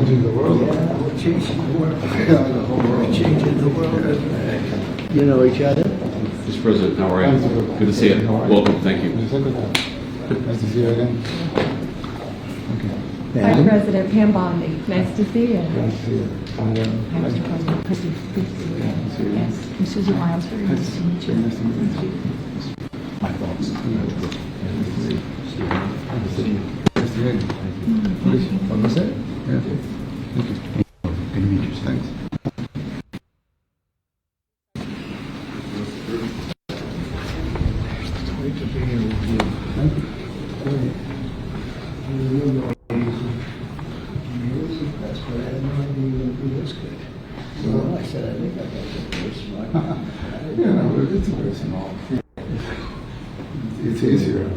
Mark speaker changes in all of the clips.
Speaker 1: changing the world.
Speaker 2: Yeah, we're changing the world.
Speaker 1: Yeah, the whole world.
Speaker 2: We're changing the world. You know each other?
Speaker 3: Mr. President, how are you? Good to see you. Welcome, thank you.
Speaker 1: Nice to see you again. Okay.
Speaker 4: Hi, President Pam Bondi. Nice to see you.
Speaker 1: Nice to see you. And,
Speaker 5: Hi, Mr. President. Good to see you. Yes. I'm Susie Lyons. Very nice to meet you.
Speaker 1: Nice to meet you.
Speaker 3: My thoughts.
Speaker 1: Nice to meet you. Please, what was that? Yeah. Thank you. Good to meet you. Thanks.
Speaker 2: Great to be here with you.
Speaker 1: Thank you.
Speaker 2: That's good. I had no idea you were going to do this good. Well, I said, I think I got that very smart.
Speaker 1: Yeah, no, it's very small. It's easier.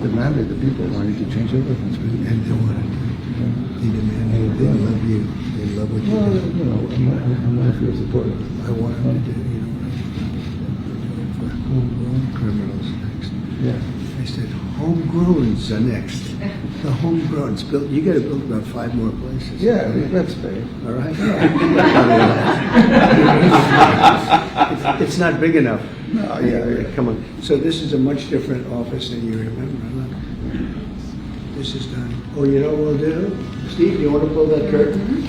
Speaker 1: Demanded the people wanted to change everything, and they wanted to. They demanded. They love you. They love what you do. You know, I'm not for your support. I want them to do. You know, for homegrown criminals next. Yeah. I said, homegrowns are next. The homegrowns built. You got to build about 5 more places. Yeah, that's fair.
Speaker 2: All right. It's not big enough.
Speaker 1: No, yeah.
Speaker 2: Come on. So this is a much different office than you remember. Look. This is done. Oh, you know what we'll do? Steve, you want to pull that curtain?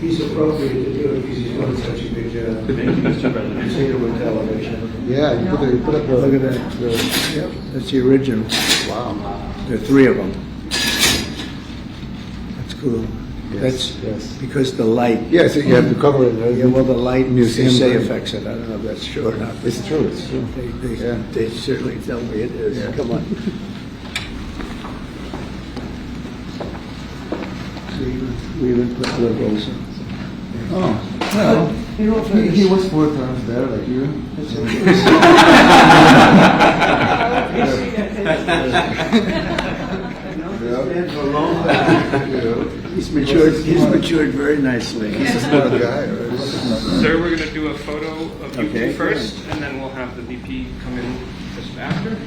Speaker 2: He's appropriate to do it because he's doing such a good job.
Speaker 3: Thank you, Mr. President.
Speaker 2: You've seen it with television.
Speaker 1: Yeah, you put up the.
Speaker 2: Look at that. Yep, that's the original.
Speaker 1: Wow.
Speaker 2: There are 3 of them. That's cool.
Speaker 1: Yes,
Speaker 2: That's
Speaker 1: yes.
Speaker 2: because the light.
Speaker 1: Yeah, so you have to cover it. Right?
Speaker 2: Yeah, well, the light
Speaker 1: Museum
Speaker 2: say
Speaker 1: light.
Speaker 2: affects it. I don't know if that's true or not.
Speaker 1: It's true. It's true. Yeah.
Speaker 2: They certainly tell me it is.
Speaker 1: Yeah.
Speaker 2: Come on. We even put liberals in.
Speaker 1: Oh, well, he was 4 times there, like you.
Speaker 2: He's matured very nicely.
Speaker 1: He's a smart guy, right?
Speaker 6: Sir, we're going to do a photo of you
Speaker 2: Okay.
Speaker 6: two first, and then we'll have the VP come in just after.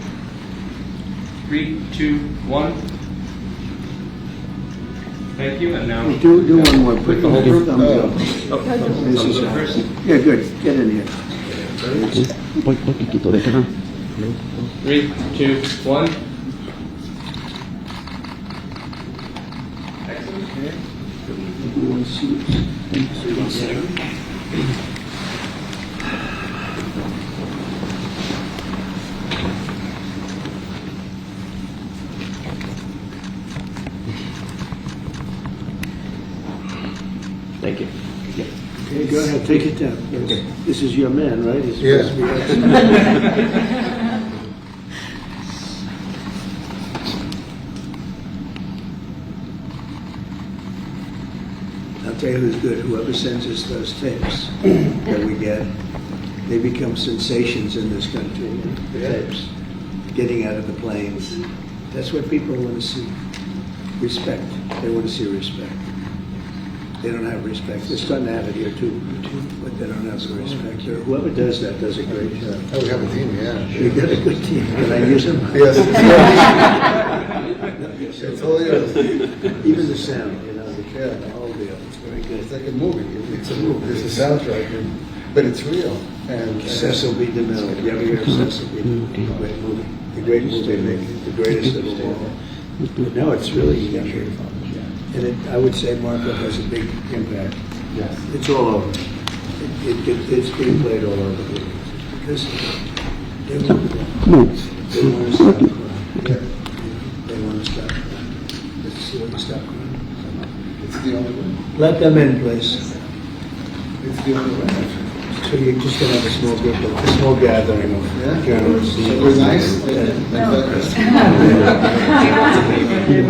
Speaker 6: 3, 2, 1. Thank you, and now...
Speaker 2: Do one more. Put the whole thumb up. This is
Speaker 6: first.
Speaker 2: Yeah, good. Get in here.
Speaker 6: 3, 2, 1.
Speaker 3: Thank you.
Speaker 2: Okay, go ahead. Take it down. Okay. This is your man, right? He's
Speaker 1: Yeah.
Speaker 2: supposed to be I'll tell you who's good. Whoever sends us those tapes that we get, they become sensations in this country. The tapes, getting out of the planes. That's what people want to see. Respect. They want to see respect. They don't have respect. They're starting to have it here too, but they don't have the respect. Whoever does that does a great job.
Speaker 1: Oh, we have a team, yeah.
Speaker 2: You got a good team. Can I use them?
Speaker 1: Yes. It's all yours.
Speaker 2: Even the sound, you know,
Speaker 1: Yeah.
Speaker 2: the whole deal. It's very good.
Speaker 1: It's like a movie. It's a movie. It's a soundtrack, but it's real. And
Speaker 2: Cecil B. DeMille. You ever hear of Cecil B. DeMille? Great movie. The great movie maker. The greatest of them all. But no, it's really, you got to and I would say Marco has a big impact.
Speaker 1: yes.
Speaker 2: It's all over. It's being played all over the place. Because they want to stop crime. They want to stop crime. Let's see what to stop crime.
Speaker 1: It's the only way.
Speaker 2: Let them in, please.
Speaker 1: It's the only way.
Speaker 2: So you're just going to have a small gathering of journalists.
Speaker 1: So it was nice.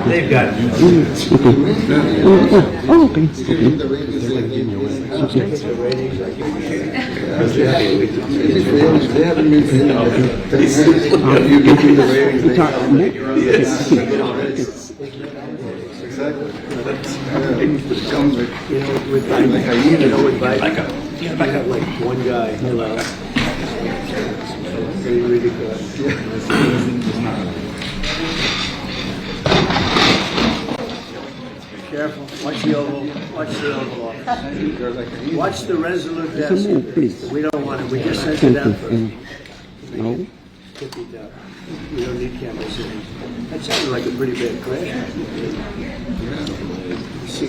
Speaker 2: They've got it.
Speaker 1: Oh, okay. The ratings they give you.
Speaker 2: The ratings, I give you shit.
Speaker 1: They haven't been saying you give me the ratings. Exactly.
Speaker 2: You know, with Biden, like one guy, Pretty ridiculous. Careful, watch the Oval Office. Watch the Resolute desk. We don't want it, we just sent it out first.
Speaker 7: No.
Speaker 2: We don't need cameras in. That sounded like a pretty bad crash. See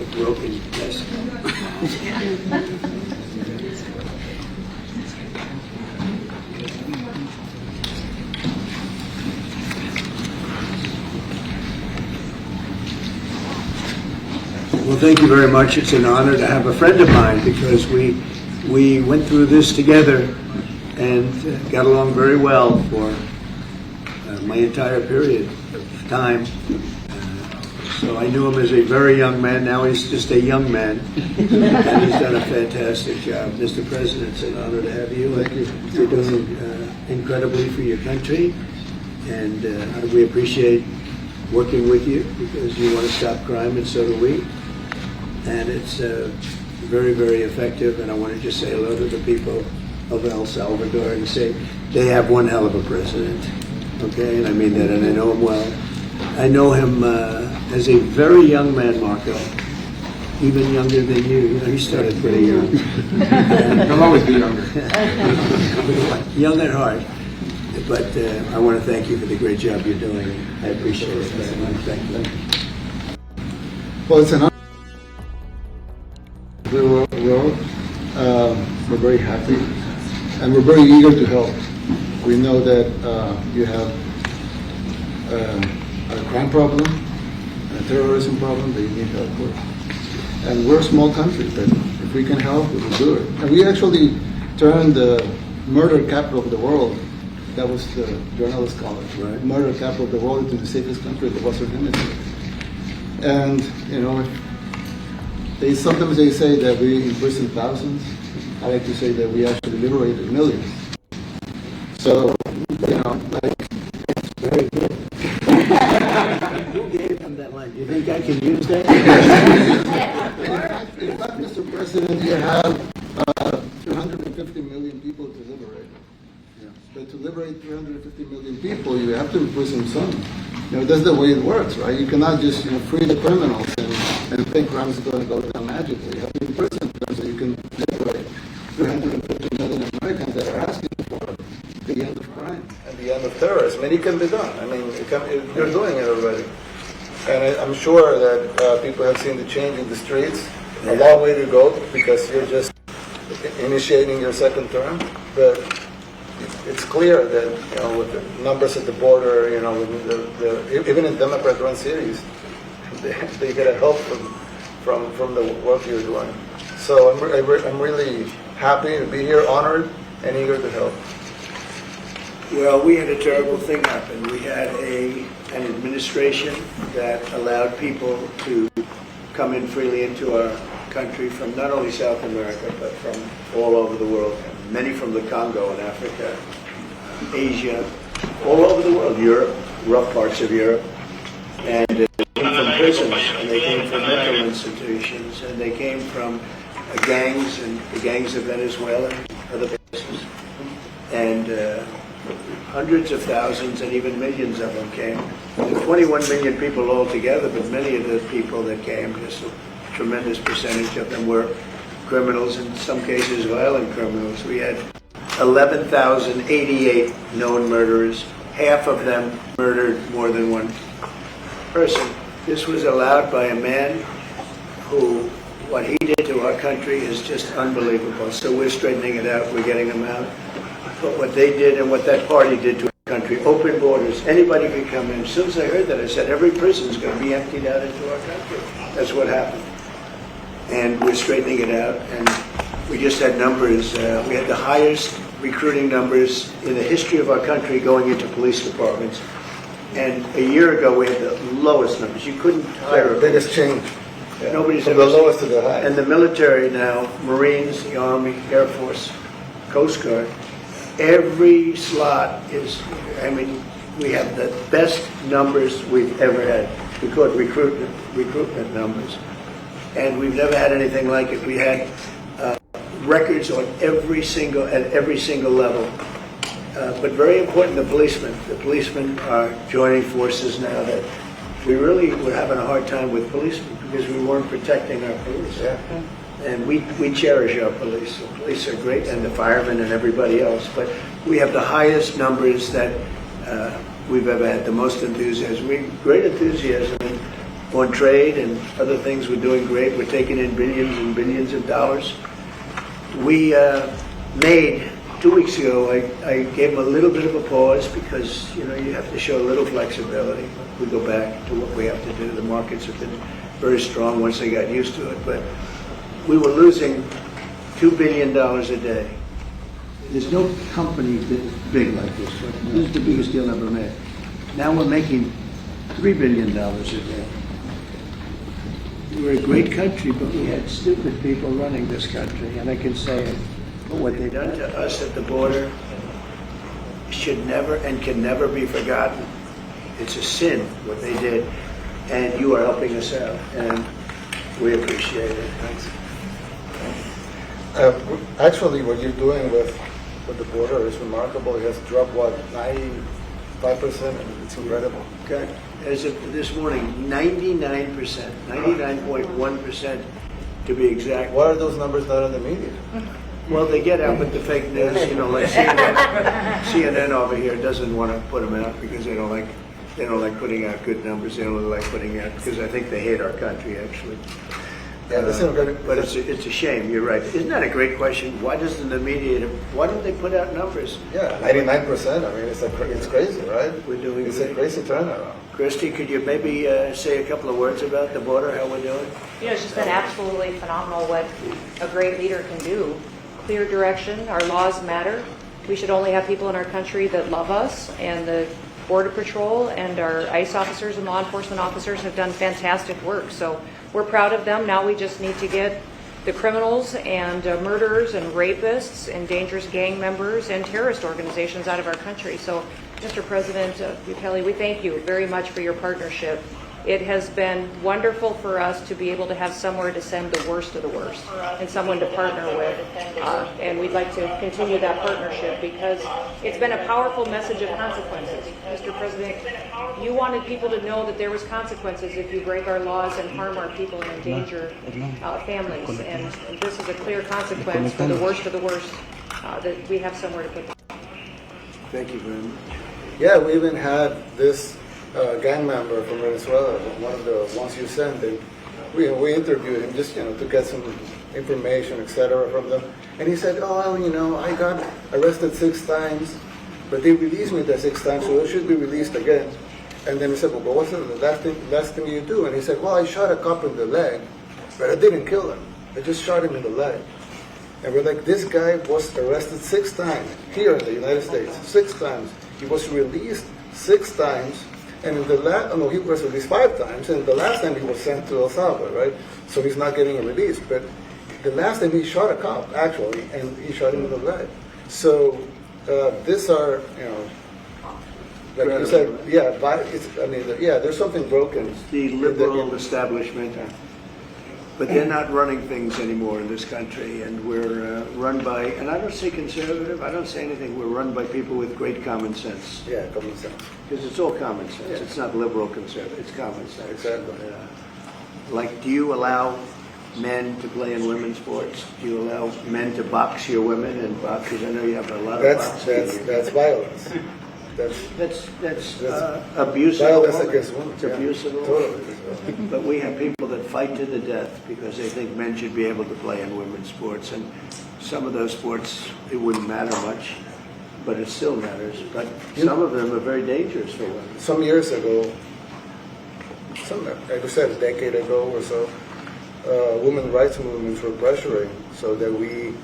Speaker 2: a broken desk. Well, thank you very much. It's an honor to have a friend of mine because we went through this together and got along very well for my entire period of time. So I knew him as a very young man. Now he's just a young man, and he's done a fantastic job. Mr. President, it's an honor to have you.
Speaker 1: Thank you.
Speaker 2: You're doing incredibly for your country, and we appreciate working with you because you want to stop crime, and so do we. And it's very, very effective. And I want to just say hello to the people of El Salvador and say they have one hell of a president. Okay, and I mean that, and I know him well. I know him as a very young man, Marco, even younger than you. You know, he started pretty young.
Speaker 7: He'll always be younger.
Speaker 2: Young at heart. But I want to thank you for the great job you're doing. I appreciate it very much. Thank you.
Speaker 1: Well, it's an honor. We're very happy, and we're very eager to help. We know that you have a crime problem, a terrorism problem that you need help with. And we're a small country, but if we can help, we will do it. And we actually turned the murder capital of the world, that was the journalist called it, right? Murder capital of the world, into the safest country of the Western Hemisphere. And, you know, sometimes they say that we imprisoned thousands. I like to say that we actually liberated millions. So, you know, like,
Speaker 2: It's very good. Who gave him that line? Do you think I can use that?
Speaker 1: in fact, Mr. President, you have 350 million people to liberate. But to liberate 350 million people, you have to imprison some. You know, that's the way it works, right? You cannot just, you know, free the criminals and think crime is going to go down magically. You have to imprison them so you can liberate 350 million Americans that are asking for the end of crime and the end of terrorism. And it can be done. I mean, you're doing it already. And I'm sure that people have seen the change in the streets. A long way to go because you're just initiating your second term. But it's clear that, you know, with the numbers at the border, you know, even in Democrat-run cities, they get a help from the work you're doing. So I'm really happy to be here, honored, and eager to help.
Speaker 2: Well, we had a terrible thing happen. We had an administration that allowed people to come in freely into our country from not only South America, but from all over the world. Many from the Congo in Africa, Asia, all over the world, Europe, rough parts of Europe. And they came from prisons, and they came from mental institutions, and they came from gangs, and the gangs of Venezuela and other places. And hundreds of thousands and even millions of them came. There were 21 million people altogether, but many of the people that came, just a tremendous percentage of them were criminals, in some cases violent criminals. We had 11,088 known murderers. Half of them murdered more than one person. This was allowed by a man who, what he did to our country is just unbelievable. So we're straightening it out, we're getting them out. But what they did and what that party did to our country, open borders, anybody could come in. As soon as I heard that, I said, every prison is going to be emptied out into our country. That's what happened. And we're straightening it out, and we just had numbers. We had the highest recruiting numbers in the history of our country going into police departments. And a year ago, we had the lowest numbers. You couldn't hire a
Speaker 1: biggest change.
Speaker 2: Yeah. Nobody's
Speaker 1: From
Speaker 2: ever
Speaker 1: the lowest to the highest.
Speaker 2: And the military now, Marines, the Army, Air Force, Coast Guard, every slot is, I mean, we have the best numbers we've ever had. We call it recruitment numbers. And we've never had anything like it. We had records on at every single level. But very important, the policemen. The policemen are joining forces now that we really were having a hard time with policemen because we weren't protecting our police.
Speaker 1: Yeah.
Speaker 2: And we cherish our police. The police are great, and the firemen and everybody else. But we have the highest numbers that we've ever had, the most enthusiasm. Great enthusiasm on trade and other things. We're doing great. We're taking in billions and billions of dollars. We made 2 weeks ago, I gave them a little bit of a pause because, you have to show a little flexibility. We go back to what we have to do. The markets have been very strong once they got used to it. But we were losing $2 billion a day. There's no company that's big like this. This is the biggest deal ever made. Now we're making $3 billion a day. We're a great country, but we had stupid people running this country, and I can say it. But what they've done to us at the border should never and can never be forgotten. It's a sin what they did, and you are helping us out, and we appreciate it. Thanks.
Speaker 1: Actually, what you're doing with the border is remarkable. It has dropped, 95%? It's incredible.
Speaker 2: Okay. As of this morning, 99%, 99.1% to be exact.
Speaker 1: Why are those numbers not in the media?
Speaker 2: Well, they get out with the fake news, like CNN over here doesn't want to put them out because they don't like putting out good numbers. They don't like putting out because I think they hate our country actually.
Speaker 1: Yeah,
Speaker 2: but it's a shame. You're right. Isn't that a great question? Why don't they put out numbers?
Speaker 1: Yeah, 99%. I mean, it's crazy, right?
Speaker 2: We're doing
Speaker 1: It's
Speaker 2: great.
Speaker 1: a crazy turnaround.
Speaker 2: Christy, could you maybe say a couple of words about the border, how we're doing?
Speaker 8: It's just been absolutely phenomenal what a great leader can do. Clear direction, our laws matter. We should only have people in our country that love us, and the Border Patrol and our ICE officers and law enforcement officers have done fantastic work. So we're proud of them. Now we just need to get the criminals and murderers and rapists and dangerous gang members and terrorist organizations out of our country. So, Mr. President Bukele, we thank you very much for your partnership. It has been wonderful for us to be able to have somewhere to send the worst of the worst and someone to partner with. And we'd like to continue that partnership because it's been a powerful message of consequences. Mr. President, you wanted people to know that there was consequences if you break our laws and harm our people and endanger families. And this is a clear consequence for the worst of the worst that we have somewhere to put them.
Speaker 2: Thank you very much.
Speaker 1: Yeah, we even had this gang member from Venezuela, one of the ones you sent, and we interviewed him just to get some information, etc. from them. And he said, I got arrested 6 times, but they released me the 6th time, so I should be released again. And then he said, well, what's the last thing you do? And he said, well, I shot a cop in the leg, but I didn't kill him. I just shot him in the leg. And we're like, this guy was arrested 6 times here in the United States, 6 times. He was released 6 times. And in the he was released 5 times, and the last time he was sent to El Salvador, right? So he's not getting a release. But the last time he shot a cop, actually, and he shot him in the leg. So these are, like you said, there's something broken.
Speaker 2: It's the liberal establishment, but they're not running things anymore in this country, and we're run by, and I don't say conservative, I don't say anything, we're run by people with great common sense.
Speaker 1: Yeah, common sense.
Speaker 2: Because it's all common sense.
Speaker 1: Yeah.
Speaker 2: It's not liberal conservative, it's common sense.
Speaker 1: Exactly.
Speaker 2: Like, do you allow men to play in women's sports? Do you allow men to box your women and box? Because I know you have a lot of boxing.
Speaker 1: That's violence.
Speaker 2: That's abuse of
Speaker 1: violence
Speaker 2: women.
Speaker 1: against women.
Speaker 2: It's abuse of
Speaker 1: Totally.
Speaker 2: But we have people that fight to the death because they think men should be able to play in women's sports. And some of those sports, it wouldn't matter much, but it still matters. But some of them are very dangerous for women.
Speaker 1: Some years ago, like I said, a decade ago or so, women's rights movements were pressuring so that we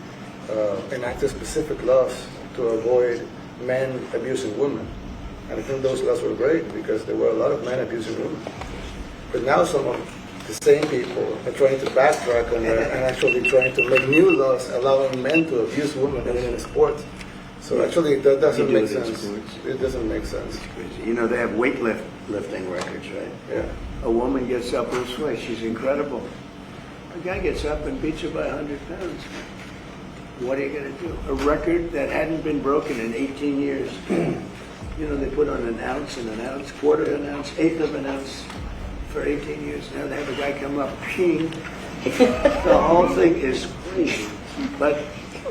Speaker 1: enacted specific laws to avoid men abusing women. And I think those laws were great because there were a lot of men abusing women. But now some of the same people are trying to backtrack on that and actually trying to make new laws allowing men to abuse women in sports. So actually that doesn't make sense. It doesn't make sense.
Speaker 2: It's crazy. They have weightlifting records, right?
Speaker 1: Yeah.
Speaker 2: A woman gets up this way, she's incredible. A guy gets up and beats her by 100 pounds. What are you going to do? A record that hadn't been broken in 18 years. You know, they put on an ounce and an ounce, quarter of an ounce, eighth of an ounce for 18 years. Now they have a guy come up, ping. The whole thing is crazy. But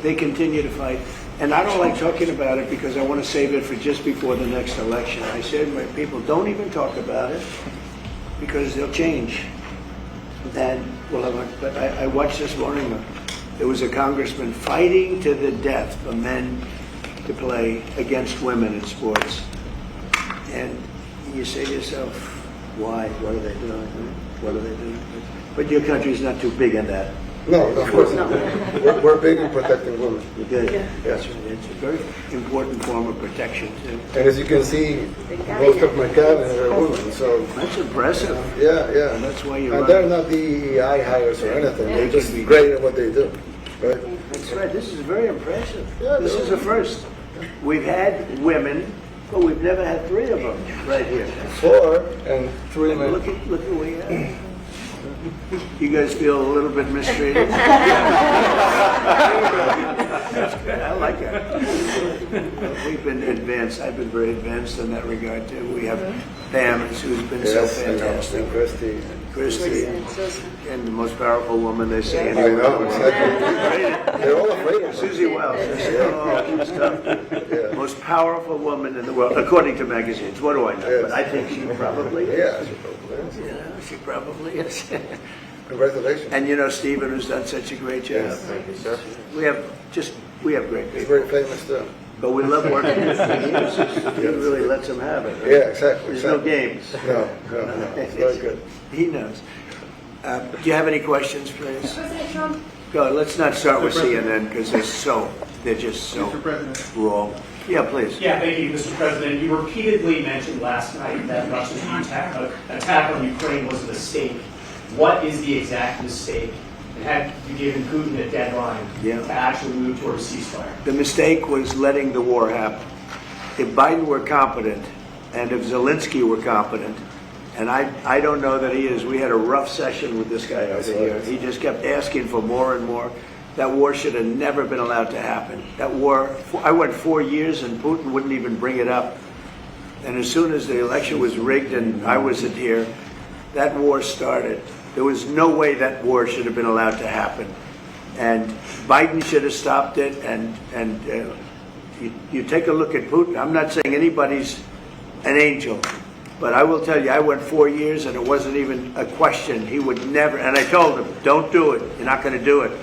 Speaker 2: they continue to fight. And I don't like talking about it because I want to save it for just before the next election. I said to my people, don't even talk about it because they'll change. And but I watched this morning, there was a congressman fighting to the death for men to play against women in sports. And you say to yourself, why? What are they doing? What are they doing? But your country's not too big in that.
Speaker 1: No, of course not. We're big in protecting women.
Speaker 2: Good. That's right. It's a very important form of protection, too.
Speaker 1: And as you can see, most of my cabinet are women, so...
Speaker 2: That's impressive.
Speaker 1: Yeah, yeah.
Speaker 2: And that's why you're
Speaker 1: And they're not DEI hires or anything. They're just great at what they do. Right?
Speaker 2: That's right. This is very impressive.
Speaker 1: Yeah,
Speaker 2: This is a first. We've had women, but we've never had 3 of them right here.
Speaker 1: 4 and 3 men.
Speaker 2: Look at what we have. You guys feel a little bit mistreated? That's good. I like it. We've been advanced. I've been very advanced in that regard, too. We have Pam, who's been so fantastic.
Speaker 1: And Christy.
Speaker 2: Christy, and the most powerful woman, they say.
Speaker 1: I know, exactly. They're all afraid of her.
Speaker 2: Susie Wells. They say, oh, she's tough.
Speaker 1: Yeah.
Speaker 2: Most powerful woman in the world, according to magazines. What do I know?
Speaker 1: Yes.
Speaker 2: But I think she probably is.
Speaker 1: Yeah, she probably is.
Speaker 2: You know, she probably is.
Speaker 1: Congratulations.
Speaker 2: And you know Stephen, who's done such a great job.
Speaker 1: Yes.
Speaker 2: We have great
Speaker 1: He's
Speaker 2: people.
Speaker 1: very famous too.
Speaker 2: But we love working with him. He really lets them have it. Right?
Speaker 1: Yeah, exactly.
Speaker 2: There's no games.
Speaker 1: No. It's very good.
Speaker 2: He knows. Do you have any questions, please?
Speaker 4: President Trump?
Speaker 2: Go. Let's not start with CNN because they're just so
Speaker 7: Mr. President.
Speaker 2: wrong. Yeah, please.
Speaker 9: Yeah, thank you, Mr. President. You repeatedly mentioned last night that Russia's attack on Ukraine was a mistake. What is the exact mistake? And had you given Putin a deadline to actually move toward a ceasefire?
Speaker 2: The mistake was letting the war happen. If Biden were competent, and if Zelensky were competent, and I don't know that he is. We had a rough session with this guy over here. He just kept asking for more and more. That war should have never been allowed to happen. That war, I went 4 years and Putin wouldn't even bring it up. And as soon as the election was rigged and I wasn't here, that war started. There was no way that war should have been allowed to happen. And Biden should have stopped it. And you take a look at Putin. I'm not saying anybody's an angel. But I will tell you, I went 4 years and it wasn't even a question. He would never, and I told him, don't do it. You're not going to do it.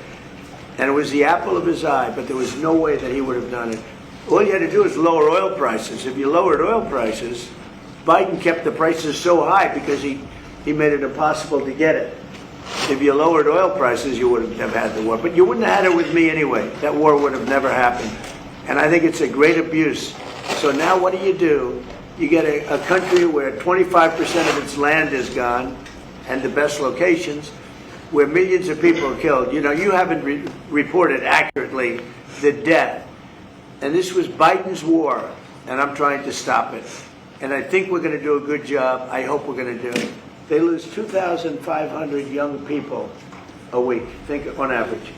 Speaker 2: And it was the apple of his eye, but there was no way that he would have done it. All you had to do is lower oil prices. If you lowered oil prices, Biden kept the prices so high because he made it impossible to get it. If you lowered oil prices, you wouldn't have had the war. But you wouldn't have had it with me anyway. That war would have never happened. And I think it's a great abuse. So now what do? You get a country where 25% of its land is gone, and the best locations, where millions of people are killed. You know, you haven't reported accurately the death. And this was Biden's war, and I'm trying to stop it. And I think we're going to do a good job. I hope we're going to do it. They lose 2,500 young people a week, think on average.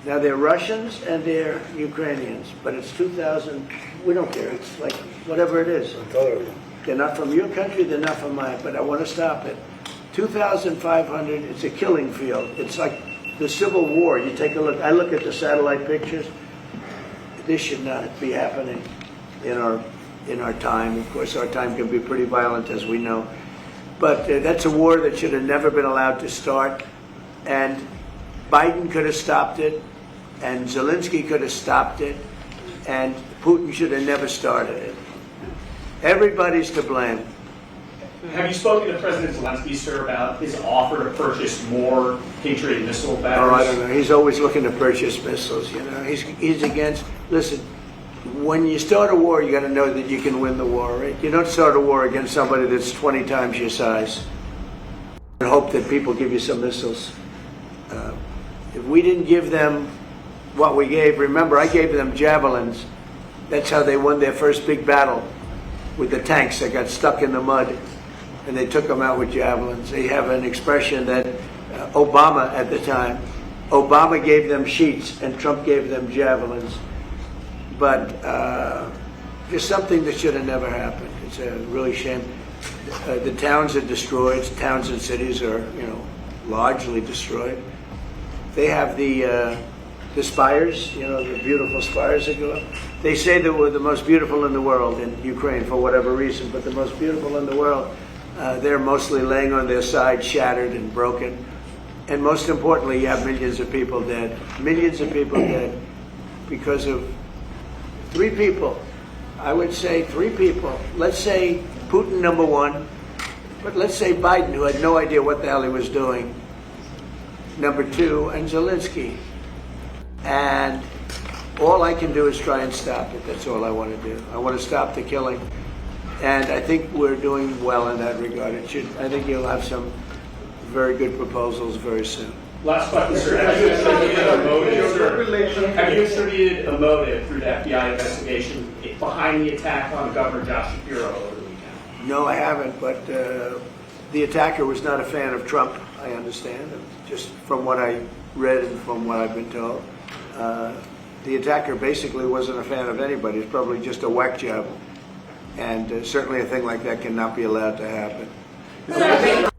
Speaker 2: Now they're Russians and they're Ukrainians, but it's 2,000. We don't care. It's like whatever it is. They're not from your country. They're not from mine. But I want to stop it. 2,500. It's a killing field. It's like the Civil War. You take a look. I look at the satellite pictures. This should not be happening in our time. Of course, our time can be pretty violent, as we know. But that's a war that should have never been allowed to start. And Biden could have stopped it, and Zelensky could have stopped it, and Putin should have never started it. Everybody's to blame.
Speaker 9: Have you spoken to President Zelensky, sir, about his offer to purchase more Patriot missile batteries?
Speaker 2: Oh, I don't know. He's always looking to purchase missiles. You know, he's against. Listen, when you start a war, you got to know that you can win the war. Right? You don't start a war against somebody that's 20 times your size and hope that people give you some missiles. If we didn't give them what we gave, remember, I gave them javelins. That's how they won their first big battle with the tanks that got stuck in the mud, and they took them out with javelins. They have an expression that Obama at the time, Obama gave them sheets and Trump gave them javelins. But just something that should have never happened. It's a really shame. The towns are destroyed. Towns and cities are, largely destroyed. They have the spires, the beautiful spires that go up. They say that we're the most beautiful in the world in Ukraine for whatever reason, but the most beautiful in the world, they're mostly laying on their side, shattered and broken. And most importantly, you have millions of people dead. Millions of people dead because of 3 people. I would say 3 people. Let's say Putin, number 1. But let's say Biden, who had no idea what the hell he was doing, number 2, and Zelensky. And all I can do is try and stop it. That's all I want to do. I want to stop the killing. And I think we're doing well in that regard. I think you'll have some very good proposals very soon.
Speaker 9: Last question, sir. Have you attributed a motive, sir? Have you attributed a motive through the FBI investigation behind the attack on Governor Josh Shapiro over the weekend?
Speaker 2: No, I haven't, but the attacker was not a fan of Trump, I understand, just from what I read and from what I've been told. The attacker basically wasn't a fan of anybody. It's probably just a whack job. And certainly a thing like that cannot be allowed to happen.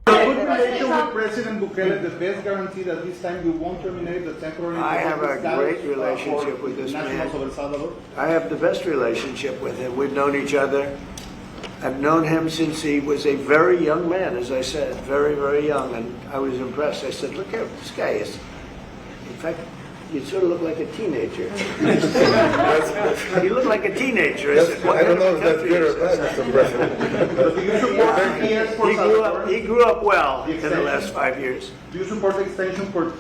Speaker 10: Good relation with President Bukele, the best guarantee that this time you won't terminate the temporary...
Speaker 2: I have a great relationship with this man. I have the best relationship with him. We've known each other. I've known him since he was a very young man, as I said, very, very young, and I was impressed. I said, look here, this guy is, in fact, you sort of look like a teenager. You look like a teenager. I said,
Speaker 1: I don't know if that's good or bad, Mr. President.
Speaker 2: He grew up well in the last 5 years.
Speaker 10: Do you support the extension for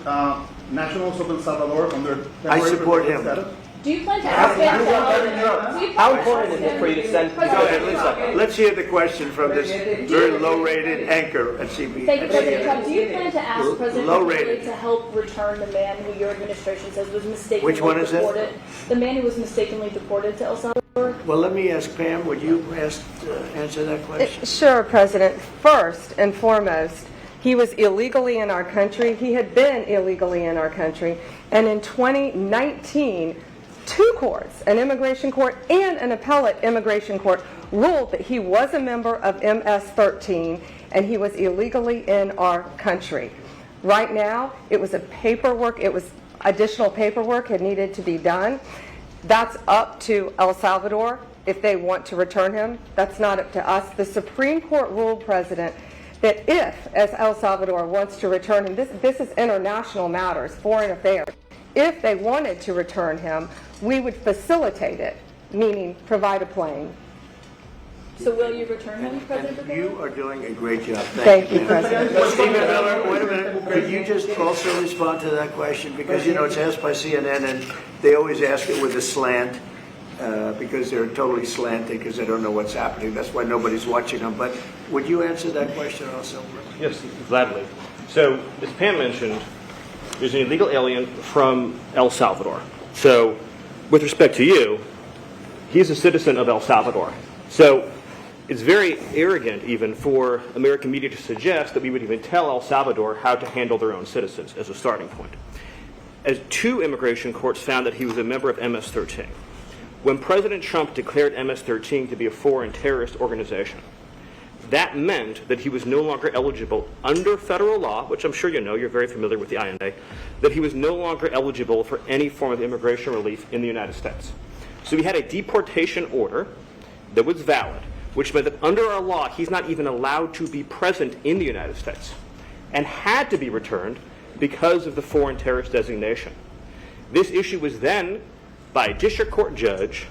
Speaker 10: nationals of El Salvador under
Speaker 2: I support him.
Speaker 10: status?
Speaker 5: Do you plan to ask him?
Speaker 6: How important is it for you to send?
Speaker 2: Go ahead, let's hear the question from this very low-rated anchor at CB.
Speaker 5: Thank you, President Trump. Do you plan to ask President
Speaker 2: Low-rated.
Speaker 5: Bukele to help return the man who your administration says was mistakenly
Speaker 2: Which one is it?
Speaker 5: deported? The man who was mistakenly deported to El Salvador?
Speaker 2: Well, let me ask Pam, would you answer that question?
Speaker 4: Sure, President. First and foremost, he was illegally in our country. He had been illegally in our country. And in 2019, 2 courts, an immigration court and an appellate immigration court, ruled that he was a member of MS-13 and he was illegally in our country. Right now, it was additional paperwork had needed to be done. That's up to El Salvador if they want to return him. That's not up to us. The Supreme Court ruled, President, that if, as El Salvador wants to return him, this is international matters, foreign affairs, if they wanted to return him, we would facilitate it, meaning provide a plane.
Speaker 5: So will you return him, President Bukele?
Speaker 2: You are doing a great job.
Speaker 4: Thank you,
Speaker 2: ma'am.
Speaker 4: President.
Speaker 2: Stephen Miller, wait a minute. Could you just also respond to that question? Because, it's asked by CNN, and they always ask it with a slant, because they're totally slanted, because they don't know what's happening. That's why nobody's watching them. But would you answer that question also?
Speaker 11: Yes, gladly. So, as Pam mentioned, there's an illegal alien from El Salvador. So, with respect to you, he's a citizen of El Salvador. So, it's very arrogant even for American media to suggest that we would even tell El Salvador how to handle their own citizens as a starting point. As 2 immigration courts found that he was a member of MS-13. When President Trump declared MS-13 to be a foreign terrorist organization, that meant that he was no longer eligible under federal law, which I'm sure you know, you're very familiar with the INA, that he was no longer eligible for any form of immigration relief in the United States. So we had a deportation order that was valid, which meant that under our law, he's not even allowed to be present in the United States and had to be returned because of the foreign terrorist designation. This issue was then, by a district court judge,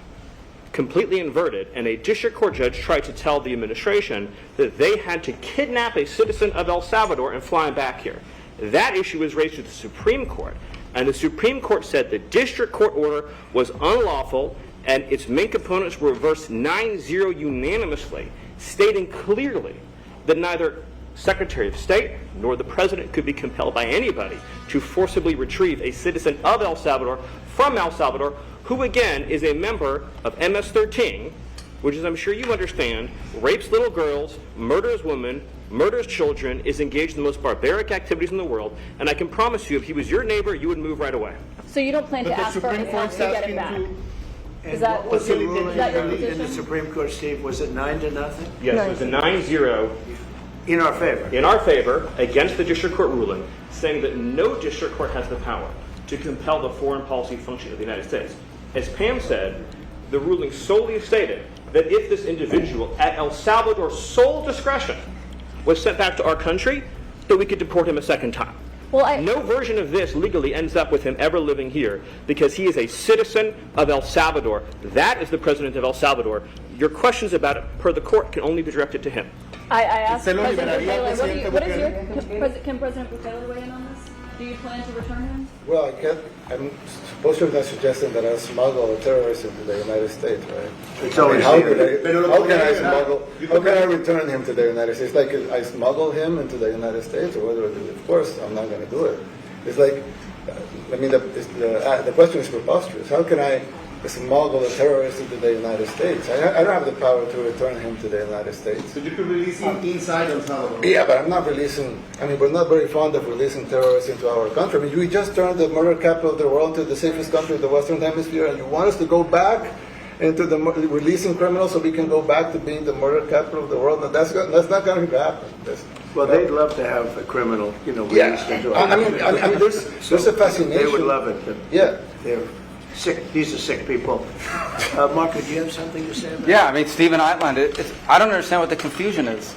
Speaker 11: completely inverted, and a district court judge tried to tell the administration that they had to kidnap a citizen of El Salvador and fly him back here. That issue was raised to the Supreme Court, and the Supreme Court said the district court order was unlawful, and its main components were reversed 9-0 unanimously, stating clearly that neither Secretary of State nor the President could be compelled by anybody to forcibly retrieve a citizen of El Salvador from El Salvador, who again is a member of MS-13, which, as I'm sure you understand, rapes little girls, murders women, murders children, is engaged in the most barbaric activities in the world, and I can promise you, if he was your neighbor, you would move right away.
Speaker 5: So you don't plan to
Speaker 10: But the
Speaker 5: ask for
Speaker 10: Supreme
Speaker 5: any help
Speaker 10: Court's
Speaker 5: to get
Speaker 10: asking
Speaker 5: it back?
Speaker 10: to.
Speaker 2: And
Speaker 5: Is that-
Speaker 2: what was the
Speaker 5: is
Speaker 2: ruling
Speaker 5: that your
Speaker 2: in the
Speaker 5: position?
Speaker 2: Supreme Court, Steve? Was it 9-0?
Speaker 11: Yes, it was a 9-0
Speaker 2: In our favor.
Speaker 11: in our favor against the district court ruling, saying that no district court has the power to compel the foreign policy function of the United States. As Pam said, the ruling solely stated that if this individual, at El Salvador's sole discretion, was sent back to our country, that we could deport him a second time.
Speaker 5: Well,
Speaker 11: No version of this legally ends up with him ever living here because he is a citizen of El Salvador. That is the president of El Salvador. Your questions about it, per the court, can only be directed to him.
Speaker 5: I asked
Speaker 10: Se lo
Speaker 5: President
Speaker 10: liberaría al
Speaker 5: Bukele,
Speaker 10: presidente
Speaker 5: what is
Speaker 10: Bukele?
Speaker 5: can President Bukele weigh in on this? Do you plan to return him?
Speaker 1: Well, I'm supposed to not suggesting that I smuggle a terrorist into the United States, right?
Speaker 2: It's always
Speaker 1: how
Speaker 2: here.
Speaker 1: can I return him to the United States? Like I smuggle him into the United States, or whether, of course, I'm not going to do it. It's like, the question is preposterous. How can I smuggle a terrorist into the United States? I don't have the power to return him to the United States.
Speaker 10: So you could release him inside El Salvador.
Speaker 1: Yeah, but I'm not releasing, we're not very fond of releasing terrorists into our country. We just turned the murder capital of the world to the safest country of the Western Hemisphere, and you want us to go back into releasing criminals so we can go back to being the murder capital of the world? That's not going to happen.
Speaker 2: Well, they'd love to have a criminal, released into
Speaker 1: I mean, there's a fascination.
Speaker 2: They would love it. But
Speaker 1: yeah.
Speaker 2: They're sick. These are sick people. Marco, do you have something to say about
Speaker 7: Yeah, I mean, Stephen outlined it. I don't understand what the confusion is.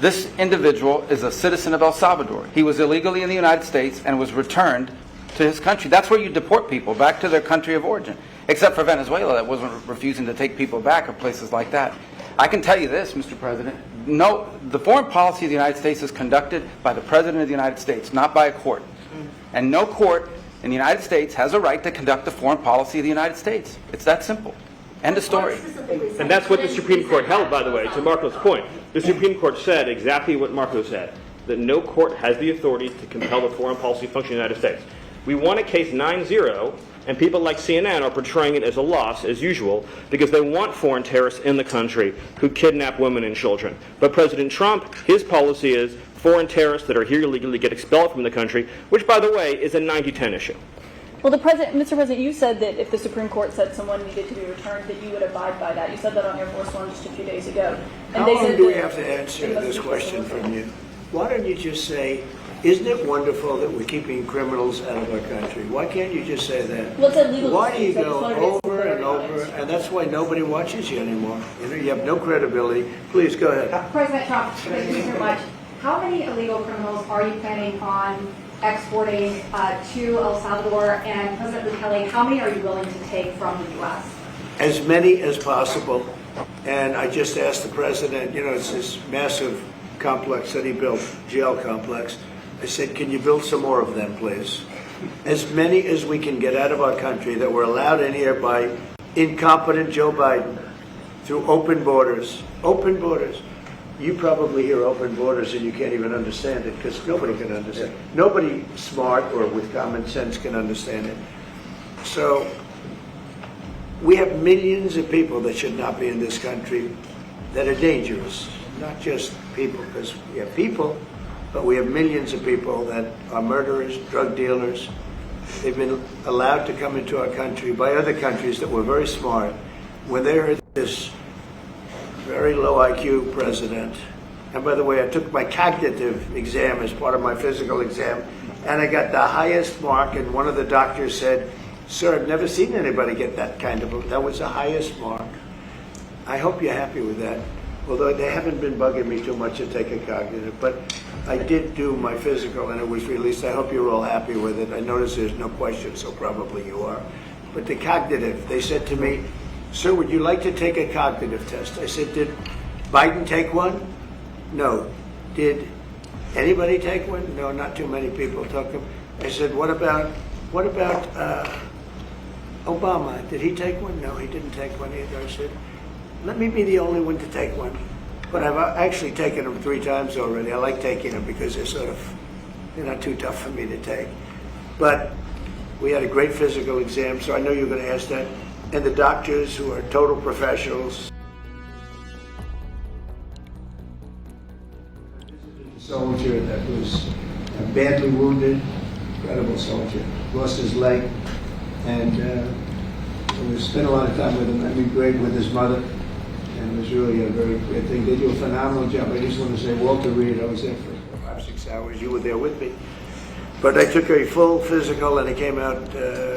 Speaker 7: This individual is a citizen of El Salvador. He was illegally in the United States and was returned to his country. That's where you deport people, back to their country of origin. Except for Venezuela, that wasn't refusing to take people back, or places like that. I can tell you this, Mr. President. No, the foreign policy of the United States is conducted by the President of the United States, not by a court. And no court in the United States has a right to conduct the foreign policy of the United States. It's that simple. End of story.
Speaker 11: And that's what the Supreme Court held, by the way, to Marco's point. The Supreme Court said exactly what Marco said, that no court has the authority to compel the foreign policy function of the United States. We won a case 9-0, and people like CNN are portraying it as a loss, as usual, because they want foreign terrorists in the country who kidnap women and children. But President Trump, his policy is foreign terrorists that are here illegally get expelled from the country, which, by the way, is a 90-10 issue.
Speaker 5: Well, Mr. President, you said that if the Supreme Court said someone needed to be returned, that you would abide by that. You said that on Air Force One just a few days ago. And
Speaker 2: How long do we have to answer this question from you? Why don't you just say, isn't it wonderful that we're keeping criminals out of our country? Why can't you just say that?
Speaker 5: Well, it's illegal.
Speaker 2: Why do you go over and over? And that's why nobody watches you anymore. You have no credibility. Please, go ahead.
Speaker 12: President Trump, thank you so much. How many illegal criminals are you planning on exporting to El Salvador? And President Bukele, how many are you willing to take from the U.S.?
Speaker 2: As many as possible. And I just asked the president, it's this massive complex that he built, jail complex. I said, can you build some more of them, please? As many as we can get out of our country that were allowed in here by incompetent Joe Biden through open borders. Open borders. You probably hear open borders and you can't even understand it because nobody can understand it. Nobody smart or with common sense can understand it. So we have millions of people that should not be in this country that are dangerous. Not just people, because we have people, but we have millions of people that are murderers, drug dealers. They've been allowed to come into our country by other countries that were very smart. When they heard this very low IQ president, and by the way, I took my cognitive exam as part of my physical exam, and I got the highest mark, and one of the doctors said, sir, I've never seen anybody get that kind of, that was the highest mark. I hope you're happy with that. Although they haven't been bugging me too much to take a cognitive, but I did do my physical and it was released. I hope you're all happy with it. I notice there's no question, so probably you are. But the cognitive, they said to me, sir, would you like to take a cognitive test? I said, did Biden take one? No. Did anybody take one? No, not too many people took them. I said, what about Obama? Did he take one? No, he didn't take one either. I said, let me be the only one to take one. But I've actually taken them 3 times already. I like taking them because they're not too tough for me to take. But we had a great physical exam, so I know you're going to ask that. And the doctors, who are total professionals. soldier that was badly wounded, incredible soldier, lost his leg, and we spent a lot of time with him. I mean, great with his mother, and it was really a very great thing. They do a phenomenal job. I just want to say, Walter Reed, I was there for 5-6 hours. You were there with me. But I took a full physical, and it came out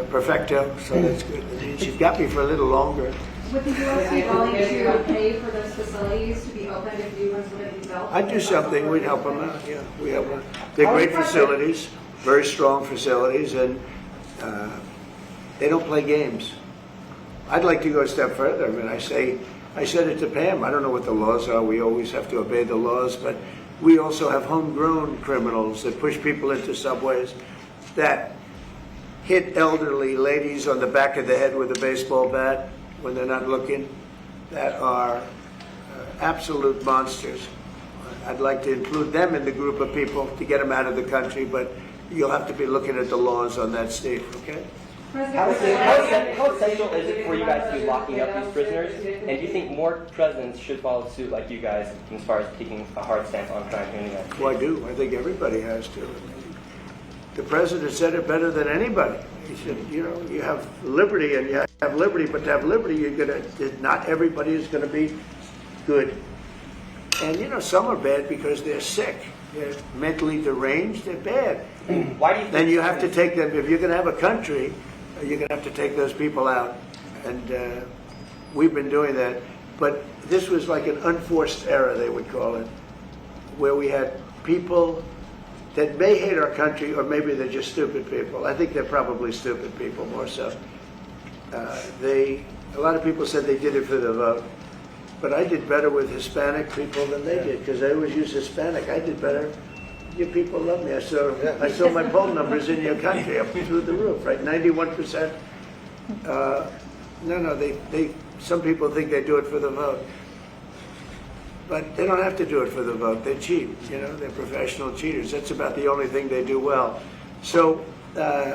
Speaker 2: perfecto, so that's good. She's got me for a little longer.
Speaker 12: Would the U.S. be willing to pay for those facilities to be opened if new ones were to be built?
Speaker 2: I'd do something. We'd help them out. Yeah, we help them. They're great facilities, very strong facilities, and they don't play games. I'd like to go a step further. I mean, I said it to Pam. I don't know what the laws are. We always have to obey the laws, but we also have homegrown criminals that push people into subways, that hit elderly ladies on the back of the head with a baseball bat when they're not looking, that are absolute monsters. I'd like to include them in the group of people to get them out of the country, but you'll have to be looking at the laws on that, Steve, okay?
Speaker 13: How essential is it for you guys to be locking up these prisoners? And do you think more presidents should follow suit like you guys as far as taking a hard stance on crime here in the United States?
Speaker 2: Well, I do. I think everybody has to. The president said it better than anybody. He said, you know, you have liberty and you have liberty, but to have liberty, not everybody is going to be good. And, you know, some are bad because they're sick. They're mentally deranged. They're bad.
Speaker 13: Why do you think
Speaker 2: then you have to take them, if you're going to have a country, you're going to have to take those people out. And we've been doing that. But this was like an unforced error, they would call it, where we had people that may hate our country, or maybe they're just stupid people. I think they're probably stupid people more so. A lot of people said they did it for the vote. But I did better with Hispanic people than they did, because I always use Hispanic. I did better. You people love me. I saw my poll numbers in your country up through the roof, right? 91%. Some people think they do it for the vote. But they don't have to do it for the vote. They cheat, you know, they're professional cheaters. That's about the only thing they do well. So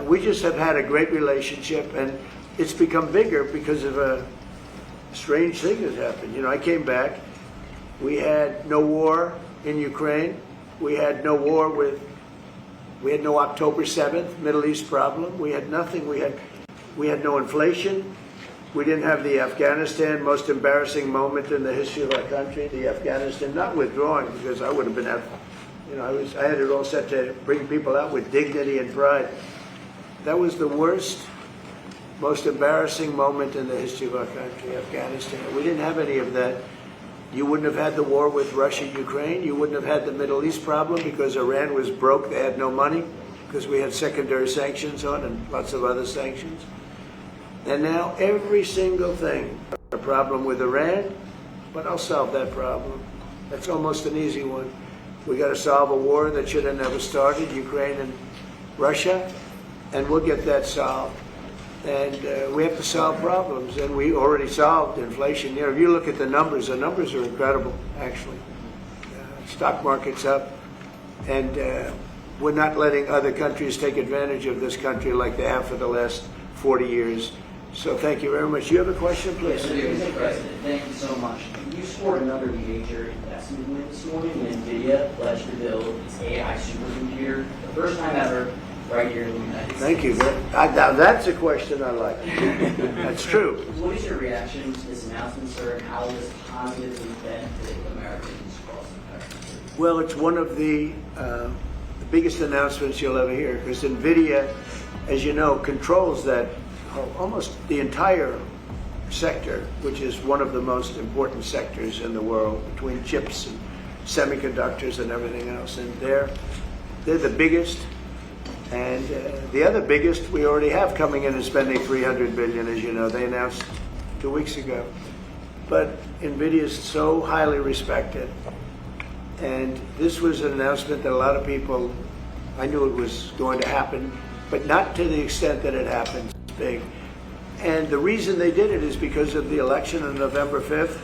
Speaker 2: we just have had a great relationship, and it's become bigger because of a strange thing that happened. You know, I came back, we had no war in Ukraine, we had no October 7th Middle East problem, we had nothing, we had no inflation, we didn't have the Afghanistan most embarrassing moment in the history of our country, the Afghanistan, not withdrawing, because I would have been, you know, I had it all set to bring people out with dignity and pride. That was the worst, most embarrassing moment in the history of our country, Afghanistan. We didn't have any of that. You wouldn't have had the war with Russia, Ukraine. You wouldn't have had the Middle East problem because Iran was broke. They had no money because we had secondary sanctions on and lots of other sanctions. And now every single thing, a problem with Iran, but I'll solve that problem. That's almost an easy one. We got to solve a war that should have never started, Ukraine and Russia, and we'll get that solved. And we have to solve problems, and we already solved inflation. You know, if you look at the numbers are incredible, actually. Stock market's up, and we're not letting other countries take advantage of this country like they have for the last 40 years. So thank you very much. You have a question, please?
Speaker 14: Yes, Mr. President, thank you so much. You scored another major investment win this morning when NVIDIA pledged to build its AI supercomputer, the first time ever, right here in the United States.
Speaker 2: Thank you. Now that's a question I like. That's true.
Speaker 14: What is your reaction to this announcement, sir, and how will this positively benefit Americans across the country?
Speaker 2: Well, it's one of the biggest announcements you'll ever hear, because NVIDIA, as you know, controls that almost the entire sector, which is one of the most important sectors in the world, between chips and semiconductors and everything else. And they're the biggest. And the other biggest we already have coming in and spending $300 billion, as you know. They announced 2 weeks ago. But NVIDIA is so highly respected. And this was an announcement that a lot of people, I knew it was going to happen, but not to the extent that it happened big. And the reason they did it is because of the election on November 5th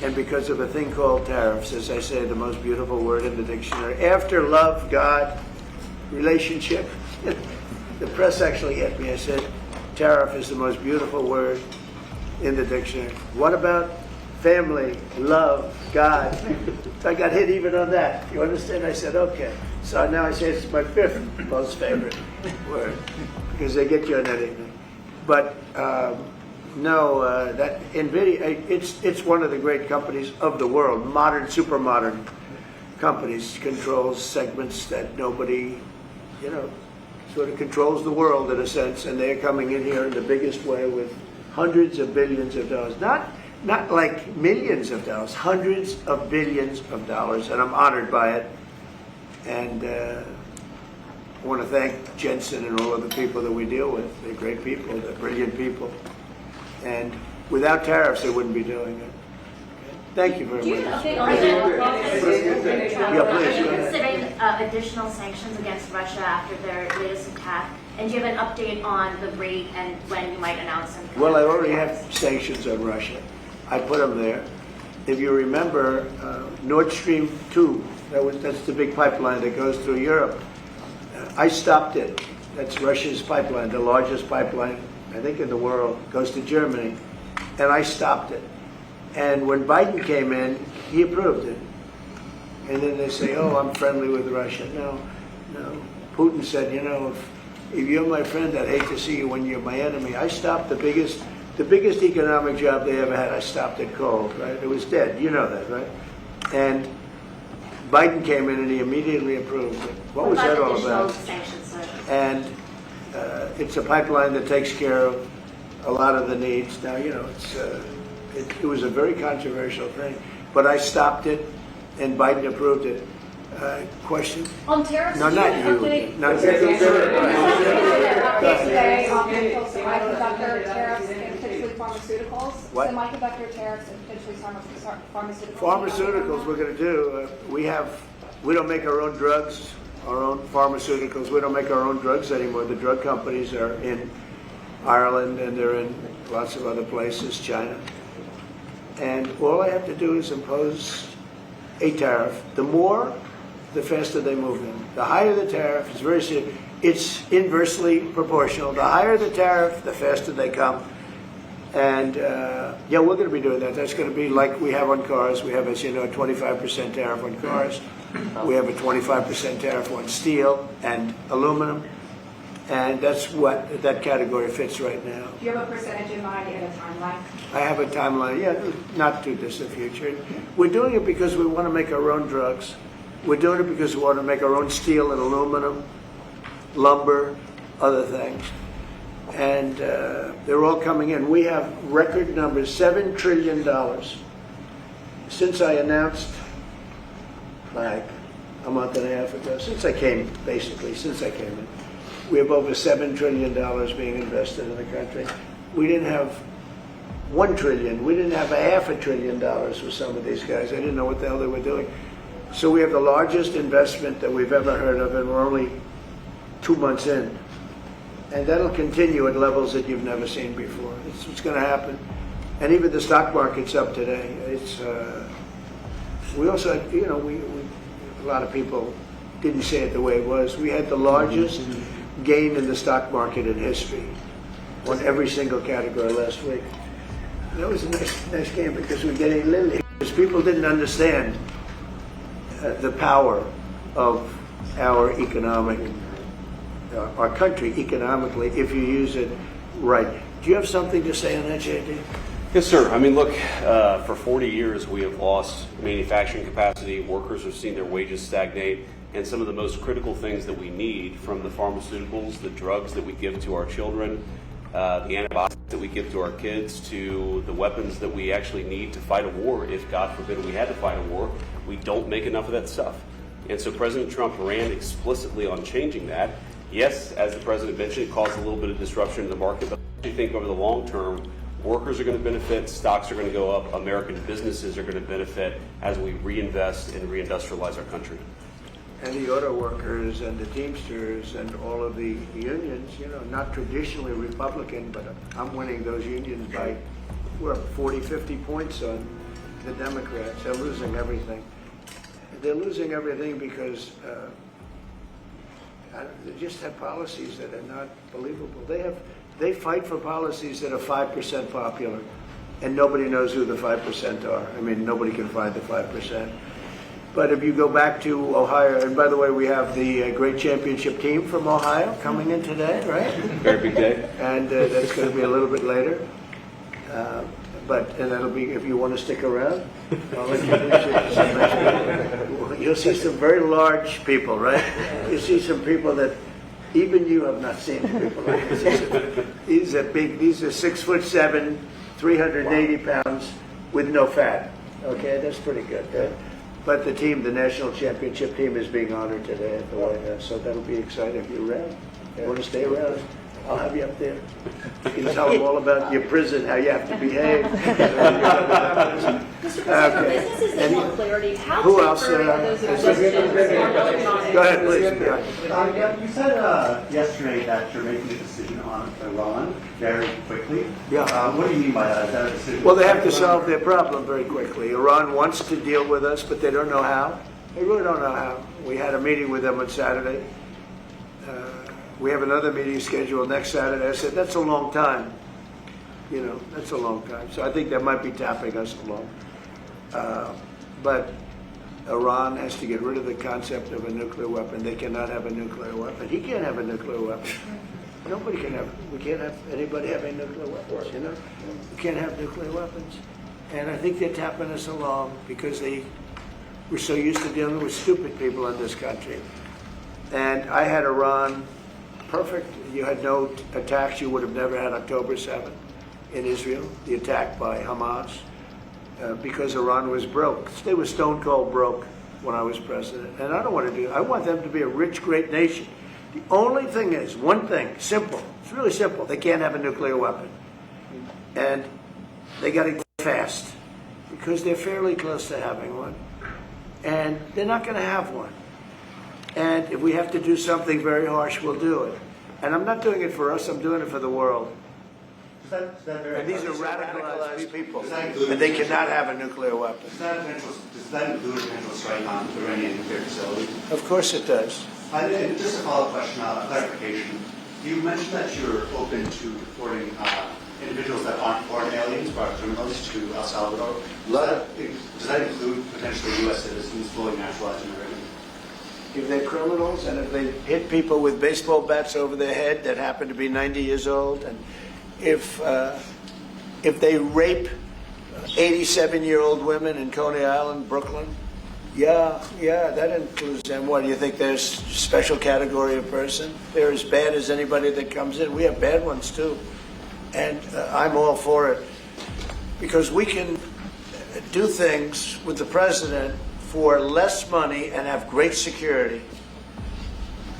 Speaker 2: and because of a thing called tariffs, as I say, the most beautiful word in the dictionary. After love, God, relationship, the press actually hit me. I said, tariff is the most beautiful word in the dictionary. What about family, love, God. I got hit even on that. You understand? I said, okay. So now I say it's my fifth most favorite word because they get you on that evening. But no, that NVIDIA, it's one of the great companies of the world, modern, super modern companies, controls segments that nobody, sort of controls the world in a sense, and they're coming in here in the biggest way with hundreds of billions of dollars. Not like millions of dollars, hundreds of billions of dollars, and I'm honored by it. And I want to thank Jensen and all of the people that we deal with. They're great people, they're brilliant people. And without tariffs, they wouldn't be doing it. Thank you very much.
Speaker 15: Are you considering additional sanctions against Russia after their latest attack? And do you have an update on the rate and when you might announce them?
Speaker 2: Well, I already have sanctions on Russia. I put them there. If you remember, Nord Stream 2, that's the big pipeline that goes through Europe. I stopped it. That's Russia's pipeline, the largest pipeline, I think, in the world, goes to Germany. And I stopped it. And when Biden came in, he approved it. And then they say, oh, I'm friendly with Russia. No. Putin said, if you're my friend, I'd hate to see you when you're my enemy. I stopped the biggest economic job they ever had. I stopped it cold, right? It was dead. You know that, right? And Biden came in and he immediately approved it. What was that all about?
Speaker 15: Sanctions, sir?
Speaker 2: And it's a pipeline that takes care of a lot of the needs. Now, it was a very controversial thing, but I stopped it, and Biden approved it. Question?
Speaker 12: On tariffs?
Speaker 2: No, not you. Not you.
Speaker 12: Semiconductor tariffs and potentially pharmaceuticals.
Speaker 2: What?
Speaker 12: Semiconductor tariffs and potentially pharmaceuticals.
Speaker 2: Pharmaceuticals we're going to do. We don't make our own drugs, our own pharmaceuticals. We don't make our own drugs anymore. The drug companies are in Ireland and they're in lots of other places, China. And all I have to do is impose a tariff. The more, the faster they move in. The higher the tariff, it's very serious. It's inversely proportional. The higher the tariff, the faster they come. And we're going to be doing that. That's going to be like we have on cars. We have, as you know, a 25% tariff on cars. We have a 25% tariff on steel and aluminum. And that's what that category fits right now.
Speaker 12: Do you have a percentage in mind and a timeline?
Speaker 2: I have a timeline, not too distant future. We're doing it because we want to make our own drugs. We're doing it because we want to make our own steel and aluminum, lumber, other things. And they're all coming in. We have record numbers, $7 trillion. Since I announced, like a month and a half ago, since I came in, we have over $7 trillion being invested in the country. We didn't have $1 trillion. We didn't have $500 billion for some of these guys. I didn't know what the hell they were doing. So we have the largest investment that we've ever heard of, and we're only 2 months in. And that'll continue at levels that you've never seen before. It's what's going to happen. And even the stock market's up today. We also had, a lot of people didn't say it the way it was. We had the largest gain in the stock market in history on every single category last week. That was a nice game because we're getting lily. Because people didn't understand the power of our country economically if you use it right. Do you have something to say on that, JD?
Speaker 16: Yes, sir. I mean, look, for 40 years we have lost manufacturing capacity. Workers have seen their wages stagnate. And some of the most critical things that we need, from the pharmaceuticals, the drugs that we give to our children, the antibiotics that we give to our kids, to the weapons that we actually need to fight a war, if God forbid we had to fight a war, we don't make enough of that stuff. And so President Trump ran explicitly on changing that. Yes, as the President mentioned, it caused a little bit of disruption in the market, but I think over the long term, workers are going to benefit, stocks are going to go up, American businesses are going to benefit as we reinvest and reindustrialize our country.
Speaker 2: And the auto workers and the Teamsters and all of the unions, not traditionally Republican, but I'm winning those unions by, we're up 40, 50 points on the Democrats. They're losing everything. They're losing everything because they just have policies that are not believable. They fight for policies that are 5% popular. and nobody knows who the 5% are. I mean, nobody can find the 5%. But if you go back to Ohio, and by the way, we have the great championship team from Ohio coming in today, right?
Speaker 16: Very big day.
Speaker 2: And that's going to be a little bit later. And that'll be, if you want to stick around, I'll introduce you to some nice people. You'll see some very large people, right? You'll see some people that even you have not seen people like this. These are big, these are 6'7", 380 pounds with no fat. Okay, that's pretty good. But the team, the national championship team, is being honored today at the White House, so that'll be exciting. If you're around, you want to stay around, I'll have you up there. You can tell them all about your prison, how you have to behave.
Speaker 5: Mr. President, for businesses that want clarity, how
Speaker 2: who else?
Speaker 5: temporary are those exemptions?
Speaker 2: Go ahead, please.
Speaker 10: You said yesterday that you're making a decision on Iran very quickly.
Speaker 2: Yeah.
Speaker 10: What do you mean by that? Is that a decision?
Speaker 2: Well, they have to solve their problem very quickly. Iran wants to deal with us, but they don't know how. They really don't know how. We had a meeting with them on Saturday. We have another meeting scheduled next Saturday. I said, that's a long time. You know, that's a long time. So I think they might be tapping us along. But Iran has to get rid of the concept of a nuclear weapon. They cannot have a nuclear weapon. He can't have a nuclear weapon. Nobody can have, we can't have anybody having nuclear weapons, you know? We can't have nuclear weapons. And I think they're tapping us along because we're so used to dealing with stupid people in this country. And I had Iran perfect. You had no attacks. You would have never had October 7th in Israel, the attack by Hamas, because Iran was broke. They were stone cold broke when I was president. And I don't want to do, I want them to be a rich, great nation. The only thing is, one thing, simple. It's really simple. They can't have a nuclear weapon. And they got to go fast because they're fairly close to having one. And they're not going to have one. And if we have to do something very harsh, we'll do it. And I'm not doing it for us, I'm doing it for the world. And these are radicalized people, and they cannot have a nuclear weapon.
Speaker 10: Does that include a potential strike on Iranian nuclear facilities?
Speaker 2: Of course it does.
Speaker 10: Just a follow-up question, a clarification. You mentioned that you're open to deporting individuals that aren't foreign aliens, but are criminals, to El Salvador. Does that include potentially U.S. citizens, fully naturalized Americans?
Speaker 2: If they're criminals and if they hit people with baseball bats over their head that happen to be 90 years old, and if they rape 87-year-old women in Coney Island, Brooklyn, yeah, that includes them. What, do you think there's a special category of person? They're as bad as anybody that comes in. We have bad ones too. And I'm all for it because we can do things with the president for less money and have great security.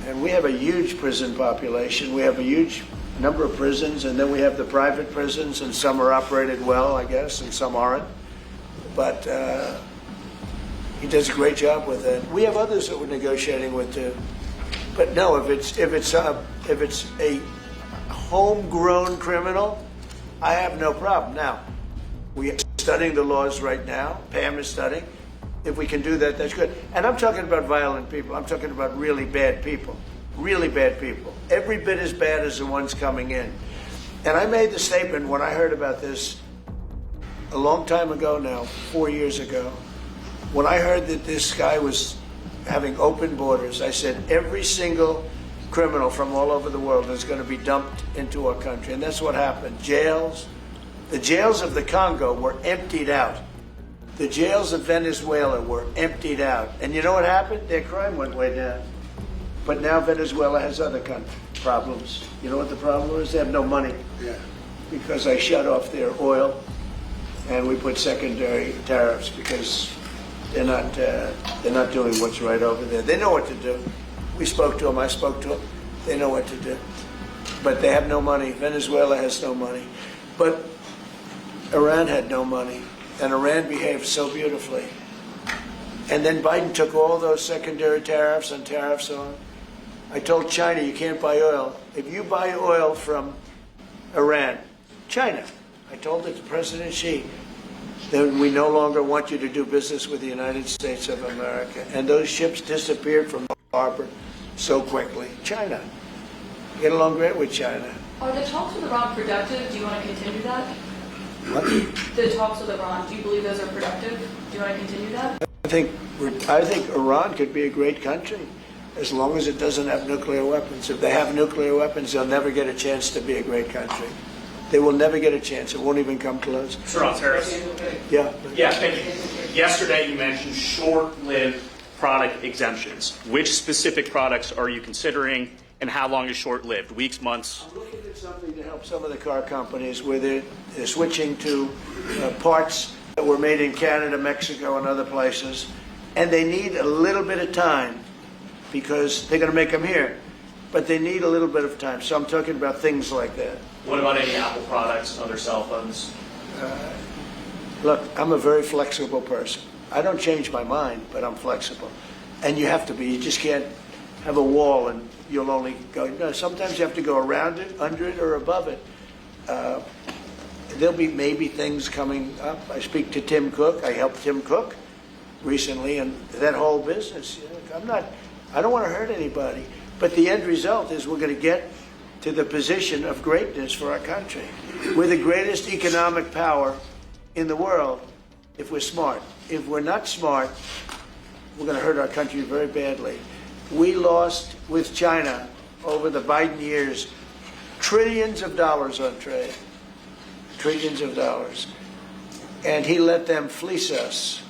Speaker 2: And we have a huge prison population. We have a huge number of prisons, and then we have the private prisons, and some are operated well, I guess, and some aren't. But he does a great job with it. We have others that we're negotiating with too. But no, if it's a homegrown criminal, I have no problem. Now, we are studying the laws right now. Pam is studying. If we can do that, that's good. And I'm talking about violent people. I'm talking about really bad people. Really bad people. Every bit as bad as the ones coming in. And I made the statement when I heard about this a long time ago now, 4 years ago. When I heard that this guy was having open borders, I said every single criminal from all over the world is going to be dumped into our country. And that's what happened. Jails. The jails of the Congo were emptied out. The jails of Venezuela were emptied out. And you know what happened? Their crime went way down. But now Venezuela has other problems. You know what the problem is? They have no money. Yeah. Because I shut off their oil and we put secondary tariffs because they're not doing what's right over there. They know what to do. We spoke to them. I spoke to them. They know what to do. But they have no money. Venezuela has no money. But Iran had no money. And Iran behaved so beautifully. And then Biden took all those secondary tariffs and tariffs on. I told China, you can't buy oil. If you buy oil from Iran, China, I told it to President Xi, then we no longer want you to do business with the United States of America. And those ships disappeared from the harbor so quickly. China. Get along great with China.
Speaker 5: Are the talks with Iran productive? Do you want to continue that? The talks with Iran, do you believe those are productive? Do you want to continue that?
Speaker 2: I think Iran could be a great country as long as it doesn't have nuclear weapons. If they have nuclear weapons, they'll never get a chance to be a great country. They will never get a chance. It won't even come close.
Speaker 9: Sir, on tariffs.
Speaker 2: Yeah.
Speaker 9: Yeah, thank you. Yesterday you mentioned short-lived product exemptions. Which specific products are you considering, and how long is short-lived? Weeks, months?
Speaker 2: I'm looking at something to help some of the car companies where they're switching to parts that were made in Canada, Mexico, and other places, and they need a little bit of time because they're going to make them here, but they need a little bit of time. So I'm talking about things like that.
Speaker 9: What about any Apple products, other cell phones?
Speaker 2: Look, I'm a very flexible person. I don't change my mind, but I'm flexible. And you have to be. You just can't have a wall and you'll only go. No, sometimes you have to go around it, under it, or above it. There'll be maybe things coming up. I speak to Tim Cook. I helped Tim Cook recently, and that whole business. You know, I don't want to hurt anybody. But the end result is we're going to get to the position of greatness for our country. We're the greatest economic power in the world if we're smart. If we're not smart, we're going to hurt our country very badly. We lost with China over the Biden years trillions of dollars on trade. Trillions of dollars. And he let them fleece us.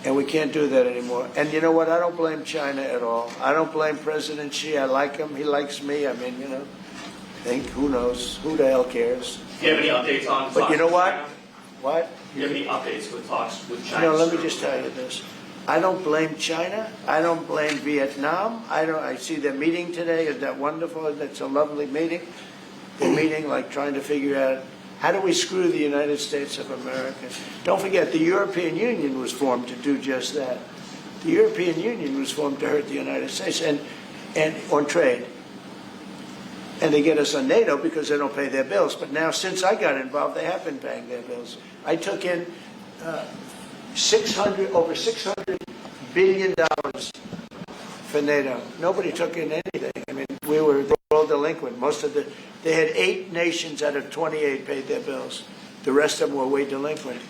Speaker 2: And we can't do that anymore. And you know what? I don't blame China at all. I don't blame President Xi. I like him. He likes me. I mean, you know, who knows? Who the hell cares?
Speaker 9: Do you have any updates on
Speaker 2: But you know what?
Speaker 9: China?
Speaker 2: What?
Speaker 9: Do you have any updates with talks with China?
Speaker 2: You know, let me just tell you this. I don't blame China. I don't blame Vietnam. I see their meeting today. Isn't that wonderful? It's a lovely meeting. They're meeting, like trying to figure out how do we screw the United States of America. Don't forget, the European Union was formed to do just that. The European Union was formed to hurt the United States and on trade. And they get us on NATO because they don't pay their bills. But now, since I got involved, they have been paying their bills. I took in over $600 billion for NATO. Nobody took in anything. I mean, we were all delinquent. They had 8 nations out of 28 paid their bills. The rest of them were way delinquent.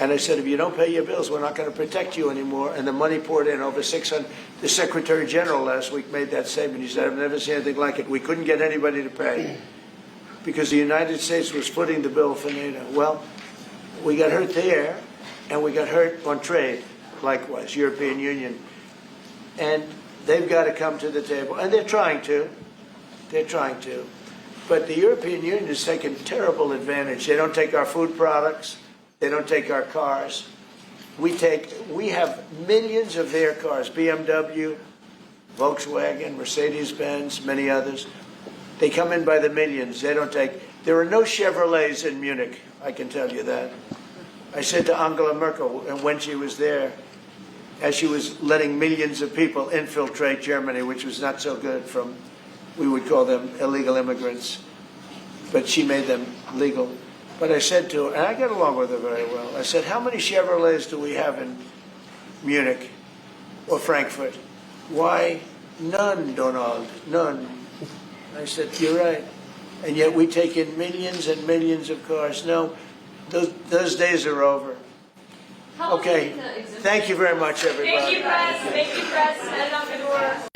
Speaker 2: And I said, if you don't pay your bills, we're not going to protect you anymore. And the money poured in over 600. The Secretary General last week made that statement. He said, I've never seen anything like it. We couldn't get anybody to pay because the United States was footing the bill for NATO. Well, we got hurt there, and we got hurt on trade, likewise, European Union. And they've got to come to the table. And they're trying to. They're trying to. But the European Union has taken terrible advantage. They don't take our food products. They don't take our cars. We have millions of their cars, BMW, Volkswagen, Mercedes-Benz, many others. They come in by the millions. They don't take. There are no Chevrolets in Munich, I can tell you that. I said to Angela Merkel, and when she was there, as she was letting millions of people infiltrate Germany, which was not so good from, we would call them illegal immigrants, but she made them legal. But I said to her, and I get along with her very well, I said, how many Chevrolets do we have in Munich or Frankfurt? Why, none, Donald, none. I said, you're right. And yet we take in millions and millions of cars. No, those days are over. Okay, thank you very much, everybody.
Speaker 8: Thank you, press. Thank you, press. Head out the door.